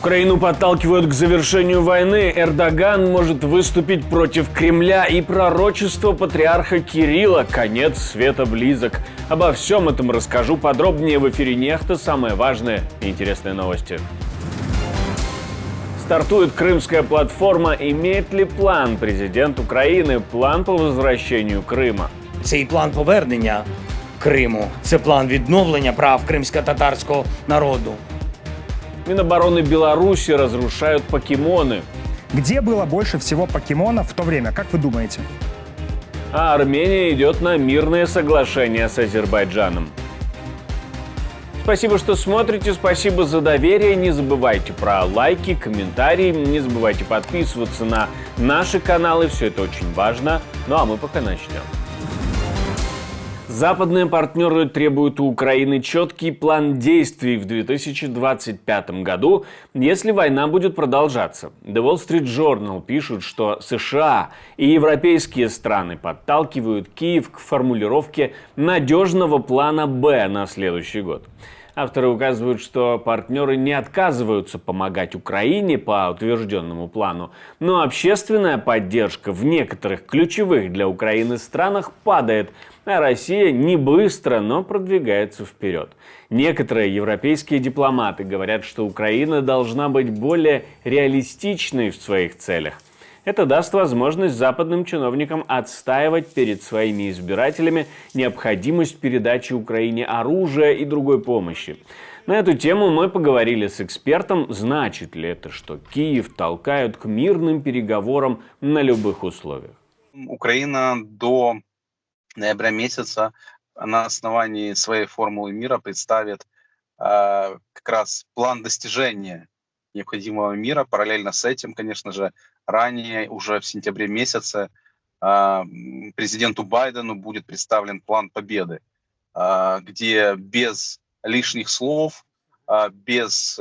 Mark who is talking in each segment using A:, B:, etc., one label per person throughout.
A: Украину подталкивают к завершению войны. Эрдоган может выступить против Кремля и пророчество патриарха Кирилла. Конец света близок. Обо всем этом расскажу подробнее в эфире Нехта. Самые важные и интересные новости. Стартует Крымская платформа. Имеет ли план президент України? План по возвращению Крыма.
B: Цей план повернення Криму – це план відновлення прав кримсько-татарського народу.
A: Минобороны Беларуси разрушают покемоны.
C: Где было больше всего покемонов в то время, как вы думаете?
A: А Армения идет на мирное соглашение с Азербайджаном. Спасибо, что смотрите, спасибо за доверие. Не забывайте про лайки, комментарии, не забывайте подписываться на наши каналы, все это очень важно. Ну а мы пока начнем. Западные партнеры требуют у Украины четкий план действий в 2025 году, если война будет продолжаться. The Wall Street Journal пишут, что США и европейские страны подталкивают Киев к формулировке надежного плана «Б» на следующий год. Авторы указывают, что партнеры не отказываются помогать Украине по утвержденному плану, но общественная поддержка в некоторых ключевых для Украины странах падает, а Россия не быстро, но продвигается вперед. Некоторые европейские дипломаты говорят, что Украина должна быть более реалистичной в своих целях. Это даст возможность западным чиновникам отстаивать перед своими избирателями необходимость передачи Украине оружия и другой помощи. На эту тему мы поговорили с экспертом, значит ли это, что Киев толкают к мирным переговорам на любых условиях.
D: Украина до ноября месяца на основании своей формулы мира представит как раз план достижения необходимого мира. Параллельно с этим, конечно же, ранее, уже в сентябре месяце, президенту Байдену будет представлен план победы, где без лишних слов, без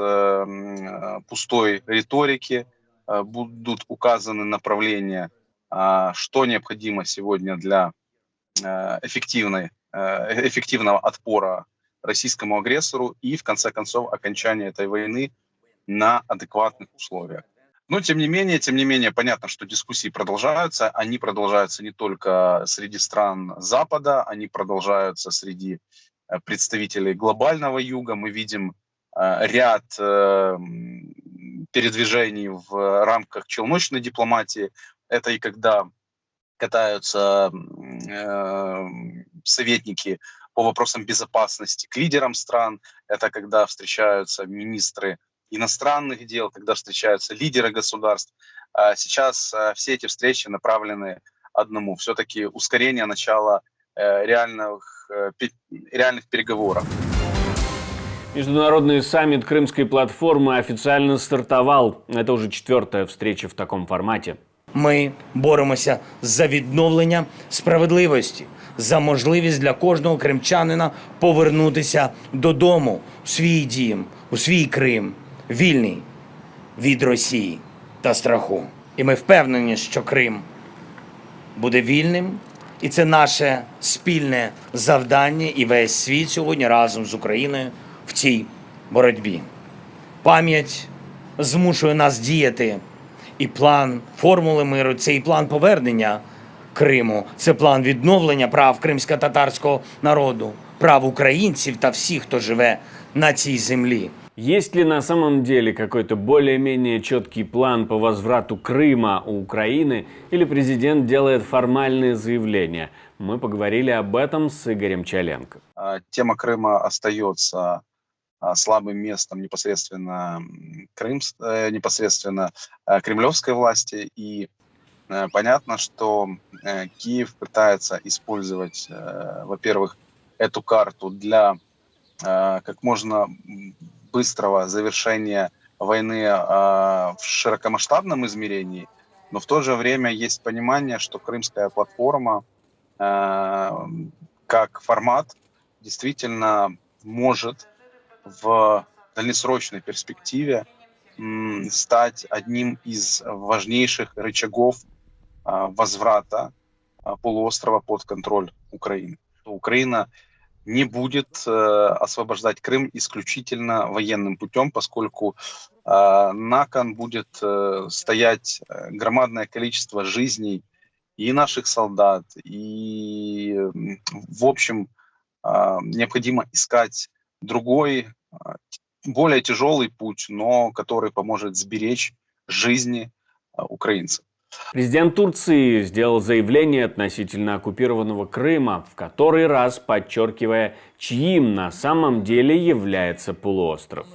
D: пустой риторики будут указаны направления, что необходимо сегодня для эффективного отпора российскому агрессору и, в конце концов, окончания этой войны на адекватных условиях. Но, тем не менее, понятно, что дискуссии продолжаются. Они продолжаются не только среди стран Запада, они продолжаются среди представителей глобального юга. Мы видим ряд передвижений в рамках челночной дипломатии. Это и когда катаются советники по вопросам безопасности к лидерам стран. Это когда встречаются министры иностранных дел, когда встречаются лидеры государств. Сейчас все эти встречи направлены одному. Все-таки ускорение начала реальных переговоров.
A: Международный саммит Крымской платформы официально стартовал. Это уже 4-я встреча в таком формате.
B: Ми боремося за відновлення справедливості, за можливість для кожного кримчанина повернутися додому, у свій дім, у свій Крим, вільний від Росії та страху. І ми впевнені, що Крим буде вільним, і це наше спільне завдання, і весь світ сьогодні разом з Україною в цій боротьбі. Пам'ять змушує нас діяти. І план формули миру – це і план повернення Криму, це план відновлення прав кримсько-татарського народу, прав українців та всіх, хто живе на цій землі.
A: Есть ли на самом деле какой-то более-менее четкий план по возврату Крыма у Украины, или президент делает формальные заявления? Мы поговорили об этом с Игорем Чаленко.
D: Тема Крыма остается слабым местом непосредственно кремлевской власти. И понятно, что Киев пытается использовать, во-первых, эту карту для как можно быстрого завершения войны в широкомасштабном измерении, но в то же время есть понимание, что Крымская платформа как формат действительно может в дальнесрочной перспективе стать одним из важнейших рычагов возврата полуострова под контроль Украины. Украина не будет освобождать Крым исключительно военным путем, поскольку на кон будет стоять громадное количество жизней и наших солдат, и, в общем, необходимо искать другой, более тяжелый путь, но который поможет сберечь жизни украинцев.
A: Президент Турции сделал заявление относительно оккупированного Крыма, в который раз подчеркивая, чьим на самом деле является полуостров.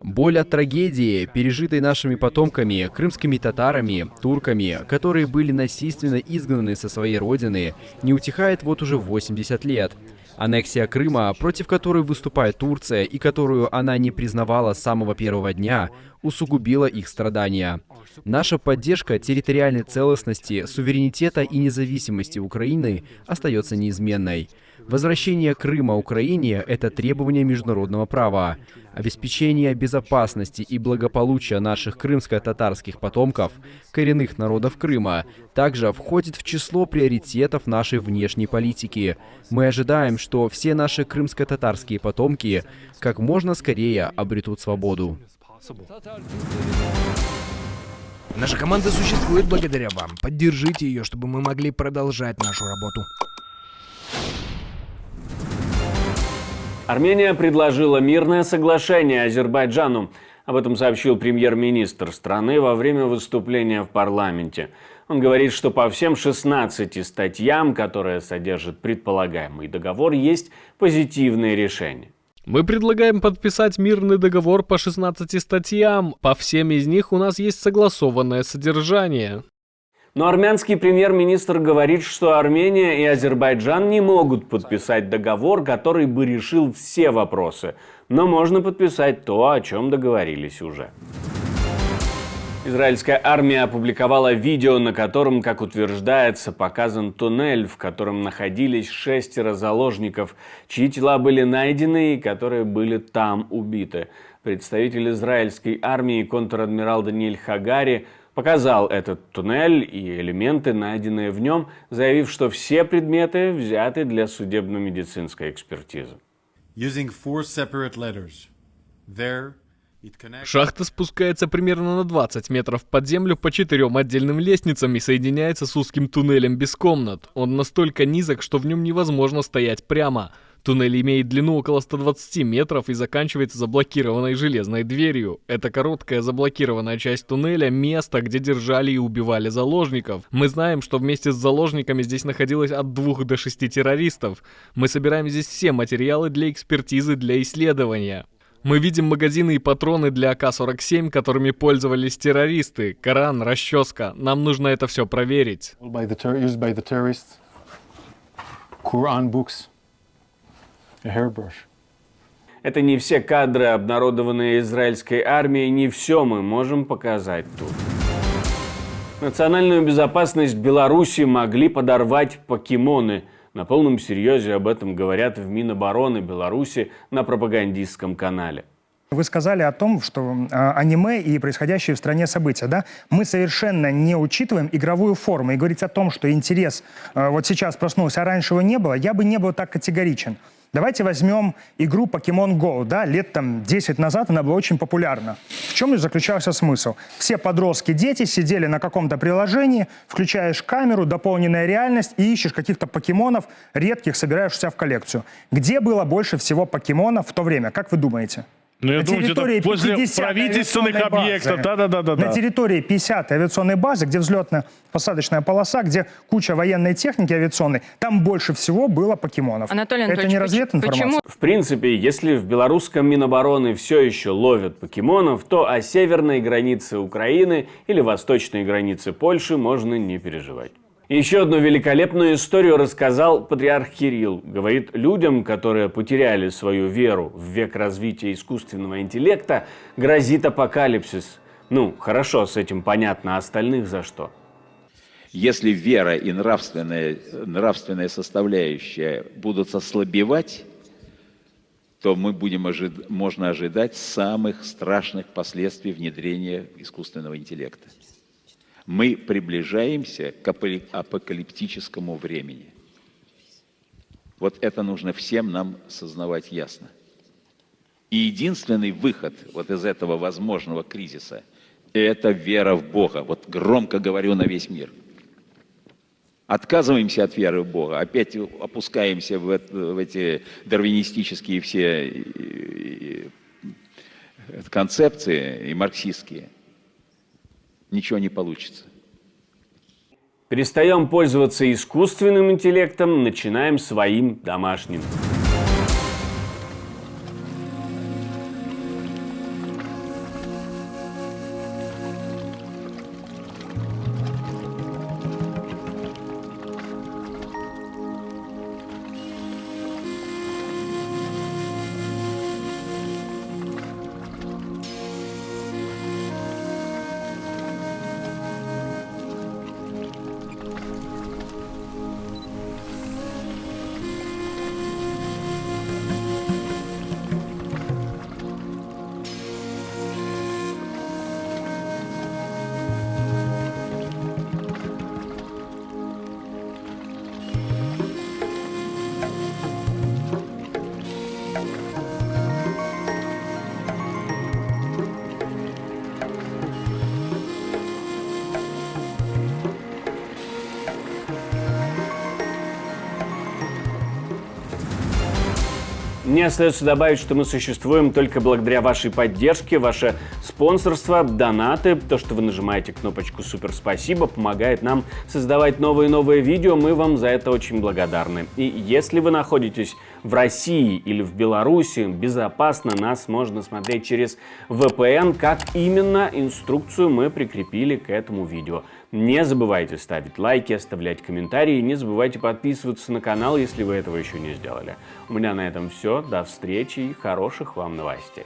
E: Боль от трагедии, пережитой нашими потомками, крымскими татарами, турками, которые были насильственно изгнаны со своей родины, не утихает вот уже 80 лет. Аннексия Крыма, против которой выступает Турция и которую она не признавала с самого первого дня, усугубила их страдания. Наша поддержка территориальной целостности, суверенитета и независимости Украины остается неизменной. Возвращение Крыма Украине – это требование международного права. Обеспечение безопасности и благополучия наших крымско-татарских потомков, коренных народов Крыма, также входит в число приоритетов нашей внешней политики. Мы ожидаем, что все наши крымско-татарские потомки как можно скорее обретут свободу.
F: Наша команда существует благодаря вам. Поддержите ее, чтобы мы могли продолжать нашу работу.
A: Армения предложила мирное соглашение Азербайджану. Об этом сообщил премьер-министр страны во время выступления в парламенте. Он говорит, что по всем 16 статьям, которые содержит предполагаемый договор, есть позитивные решения.
G: Мы предлагаем подписать мирный договор по 16 статьям. По всем из них у нас есть согласованное содержание.
A: Но армянский премьер-министр говорит, что Армения и Азербайджан не могут подписать договор, который бы решил все вопросы. Но можно подписать то, о чем договорились уже. Израильская армия опубликовала видео, на котором, как утверждается, показан туннель, в котором находились 6 заложников, чьи тела были найдены и которые были там убиты. Представитель израильской армии, контр-адмирал Даниэль Хагари, показал этот туннель и элементы, найденные в нем, заявив, что все предметы взяты для судебно-медицинской экспертизы.
G: Шахта спускается примерно на 20 метров под землю по 4 отдельным лестницам и соединяется с узким туннелем без комнат. Он настолько низок, что в нем невозможно стоять прямо. Туннель имеет длину около 120 метров и заканчивается заблокированной железной дверью. Эта короткая заблокированная часть туннеля – место, где держали и убивали заложников. Мы знаем, что вместе с заложниками здесь находилось от 2 до 6 террористов. Мы собираем здесь все материалы для экспертизы, для исследования. Мы видим магазины и патроны для АК-47, которыми пользовались террористы. Коран, расческа. Нам нужно это все проверить.
A: Это не все кадры, обнародованные израильской армией, не все мы можем показать тут. Национальную безопасность Беларуси могли подорвать покемоны. На полном серьезе об этом говорят в Минобороны Беларуси на пропагандистском канале.
C: Вы сказали о том, что аниме и происходящие в стране события, да, мы совершенно не учитываем игровую форму. И говорить о том, что интерес вот сейчас проснулся, а раньше его не было, я бы не был так категоричен. Давайте возьмем игру Pokemon Go, да, лет там 10 назад она была очень популярна. В чем заключался смысл? Все подростки, дети сидели на каком-то приложении, включаешь камеру, дополненная реальность и ищешь каких-то покемонов редких, собираешь у себя в коллекцию. Где было больше всего покемонов в то время, как вы думаете?
H: Ну, я думаю, где-то после
C: 50-й
H: правительственных объектов. Да.
C: На территории 50-й авиационной базы, где взлетно-посадочная полоса, где куча военной техники авиационной, там больше всего было покемонов.
I: Анатолий
C: Это не разведка информация?
I: Почему?
A: В принципе, если в белорусском Минобороны все еще ловят покемонов, то о северной границе Украины или восточной границе Польши можно не переживать. Еще одну великолепную историю рассказал патриарх Кирилл. Говорит, людям, которые потеряли свою веру в век развития искусственного интеллекта, грозит апокалипсис. Ну, хорошо, с этим понятно, а остальных за что?
J: Если вера и нравственная составляющая будут ослабевать, то можно ожидать самых страшных последствий внедрения искусственного интеллекта. Мы приближаемся к апокалиптическому времени. Вот это нужно всем нам сознавать ясно. И единственный выход вот из этого возможного кризиса – это вера в Бога. Вот громко говорю на весь мир. Отказываемся от веры в Бога, опять опускаемся в эти дарвинистические все концепции и марксистские. Ничего не получится.
A: Перестаем пользоваться искусственным интеллектом, начинаем своим домашним. Мне остается добавить, что мы существуем только благодаря вашей поддержке, ваше спонсорство, донаты, то, что вы нажимаете кнопочку «Супер спасибо», помогает нам создавать новые и новые видео, мы вам за это очень благодарны. И если вы находитесь в России или в Беларуси, безопасно нас можно смотреть через VPN, как именно инструкцию мы прикрепили к этому видео. Не забывайте ставить лайки, оставлять комментарии, не забывайте подписываться на канал, если вы этого еще не сделали. У меня на этом все. До встречи и хороших вам новостей.